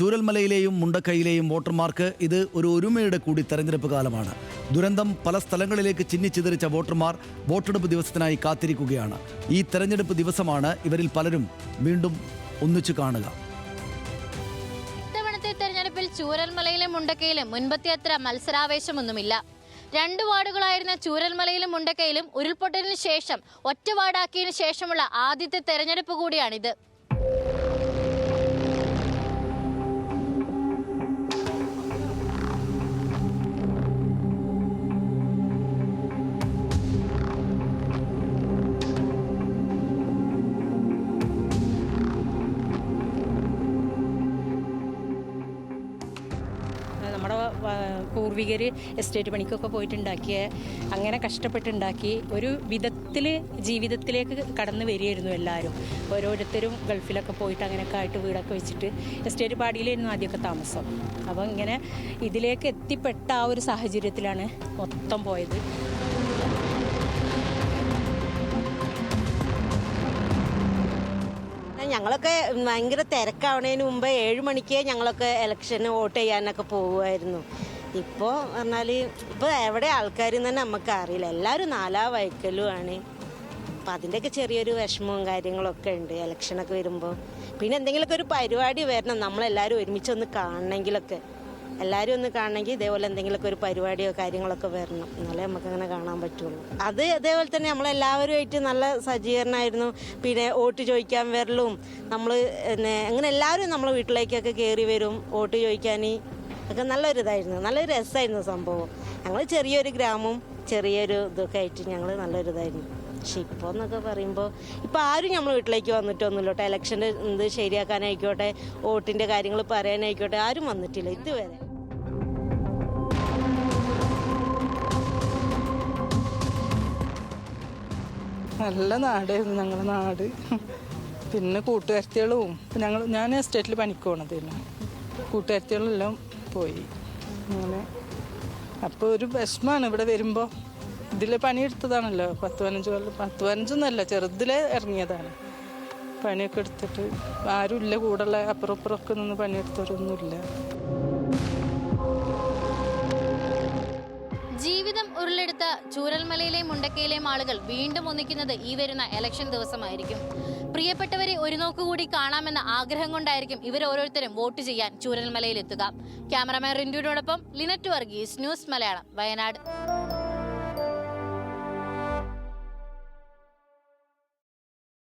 ചൂരൽമലയിലെയും മുണ്ടക്കൈയിലെയും വോട്ടർമാർക്ക് ഇത് ഒരു ഒരുമയുടെ കൂടി തെരഞ്ഞെടുപ്പ് കാലമാണ്. ദുരന്തം പല സ്ഥലങ്ങളിലേക്ക് ചിന്നിച്ചിതറിച്ച വോട്ടർമാർ വോട്ടെടുപ്പ് ദിവസത്തിനായി കാത്തിരിക്കുകയാണ്. ഈ തെരഞ്ഞെടുപ്പ് ദിവസമാണ് ഇവരിൽ പലരും വീണ്ടും ഒന്നിച്ചു കാണുക. ഇത്തവണത്തെ തെരഞ്ഞെടുപ്പിൽ ചൂരൽമലയിലും മുണ്ടക്കയിലും മുൻപത്തെ അത്ര മത്സരാവേശമൊന്നുമില്ല. 2 വാർഡുകളായിരുന്ന ചൂരൽമലയിലും മുണ്ടക്കയിലും ഉരുൾപൊട്ടലിന് ശേഷം ഒറ്റ വാർഡാക്കിയതിനു ശേഷമുള്ള ആദ്യത്തെ തെരഞ്ഞെടുപ്പ് കൂടിയാണിത്. നമ്മുടെ പൂർവികർ എസ്റ്റേറ്റ് പണിക്കൊക്കെ പോയിട്ടുണ്ടാക്കിയ, അങ്ങനെ കഷ്ടപ്പെട്ടുണ്ടാക്കി ഒരു വിധത്തിൽ ജീവിതത്തിലേക്ക് കടന്നു വരികയായിരുന്നു എല്ലാവരും. ഓരോരുത്തരും ഗൾഫിലൊക്കെ പോയിട്ട് അങ്ങനെയൊക്കെ ആയിട്ട് വീടൊക്കെ വെച്ചിട്ട് എസ്റ്റേറ്റ് പാടിയിലായിരുന്നു ആദ്യമൊക്കെ താമസം. അപ്പോൾ ഇങ്ങനെ ഇതിലേക്ക് എത്തിപ്പെട്ട ആ ഒരു സാഹചര്യത്തിലാണ് മൊത്തം പോയത്. ഞങ്ങളൊക്കെ ഭയങ്കര തിരക്കാവണതിന് മുമ്പ് 7 മണിക്ക് ഞങ്ങളൊക്കെ ഇലക്ഷന് വോട്ട് ചെയ്യാനൊക്കെ പോവുമായിരുന്നു. ഇപ്പോൾ പറഞ്ഞാൽ ഇപ്പോൾ എവിടെ ആൾക്കാരെന്ന് തന്നെ നമുക്ക് അറിയില്ല. എല്ലാവരും 4 വയക്കലുമാണ്. അപ്പം അതിൻ്റെയൊക്കെ ചെറിയൊരു വിഷമവും കാര്യങ്ങളൊക്കെ ഉണ്ട് ഇലക്ഷനൊക്കെ വരുമ്പോൾ. പിന്നെ എന്തെങ്കിലുമൊക്കെ ഒരു പരിപാടി വരണം, നമ്മളെല്ലാവരും ഒരുമിച്ചൊന്ന് കാണണമെങ്കിലൊക്കെ. എല്ലാവരും ഒന്ന് കാണണമെങ്കിൽ ഇതേപോലെ എന്തെങ്കിലുമൊക്കെ ഒരു പരിപാടിയോ കാര്യങ്ങളൊക്കെ വരണം, എന്നാലേ നമുക്കങ്ങനെ കാണാൻ പറ്റുള്ളൂ. അത് അതേപോലെ തന്നെ നമ്മളെല്ലാവരുമായിട്ട് നല്ല സജ്ജീകരണമായിരുന്നു. പിന്നെ വോട്ട് ചോദിക്കാൻ വരലും നമ്മൾ അങ്ങനെ എല്ലാവരും നമ്മളെ വീട്ടിലേക്കൊക്കെ കയറി വരും വോട്ട് ചോദിക്കാൻ. ഒക്കെ നല്ലൊരിതായിരുന്നു, നല്ലൊരു രസമായിരുന്നു സംഭവം. ഞങ്ങൾ ചെറിയൊരു ഗ്രാമവും ചെറിയൊരു ഇതൊക്കെ ആയിട്ട് ഞങ്ങൾ നല്ലൊരിതായിരുന്നു. പക്ഷെ ഇപ്പോൾ എന്നൊക്കെ പറയുമ്പോൾ ഇപ്പോൾ ആരും നമ്മൾ വീട്ടിലേക്ക് വന്നിട്ടൊന്നുമില്ല കേട്ടോ. ഇലക്ഷൻ്റെ ഇത് ശരിയാക്കാനായിക്കോട്ടെ, വോട്ടിൻ്റെ കാര്യങ്ങൾ പറയാനായിക്കോട്ടെ, ആരും വന്നിട്ടില്ല ഇതുവരെ. നല്ല നാടായിരുന്നു ഞങ്ങളുടെ നാട്. പിന്നെ കൂട്ടുകാരത്തികളും ഞാൻ എസ്റ്റേറ്റിൽ പണിക്ക് പോണതില്ല, കൂട്ടുകാരത്തികളെല്ലാം പോയി അങ്ങനെ. അപ്പോൾ ഒരു വിഷമമാണ് ഇവിടെ വരുമ്പോൾ. ഇതിൽ പണിയെടുത്തതാണല്ലോ 10-15 കൊല്ലം, 10-15 ചെറുതിലെ ഇറങ്ങിയതാണ്. പണിയൊക്കെ എടുത്തിട്ട് ആരുമില്ല കൂടെയുള്ള, അപ്പുറം ഇപ്പുറമൊക്കെ നിന്ന് പണിയെടുത്തവരൊന്നുമില്ല. ജീവിതം ഉരുളെടുത്ത ചൂരൽമലയിലെയും മുണ്ടക്കയിലെയും ആളുകൾ വീണ്ടും ഒന്നിക്കുന്നത് ഈ വരുന്ന ഇലക്ഷൻ ദിവസമായിരിക്കും. പ്രിയപ്പെട്ടവരെ ഒരു നോക്കുകൂടി കാണാമെന്ന ആഗ്രഹം കൊണ്ടായിരിക്കും ഇവർ ഓരോരുത്തരും വോട്ട് ചെയ്യാൻ ചൂരൽമലയിൽ എത്തുക. ക്യാമറമാൻ റിന്റുവിനോടൊപ്പം ലിനറ്റ് വർഗീസ്, ന്യൂസ് മലയാളം, വയനാട്.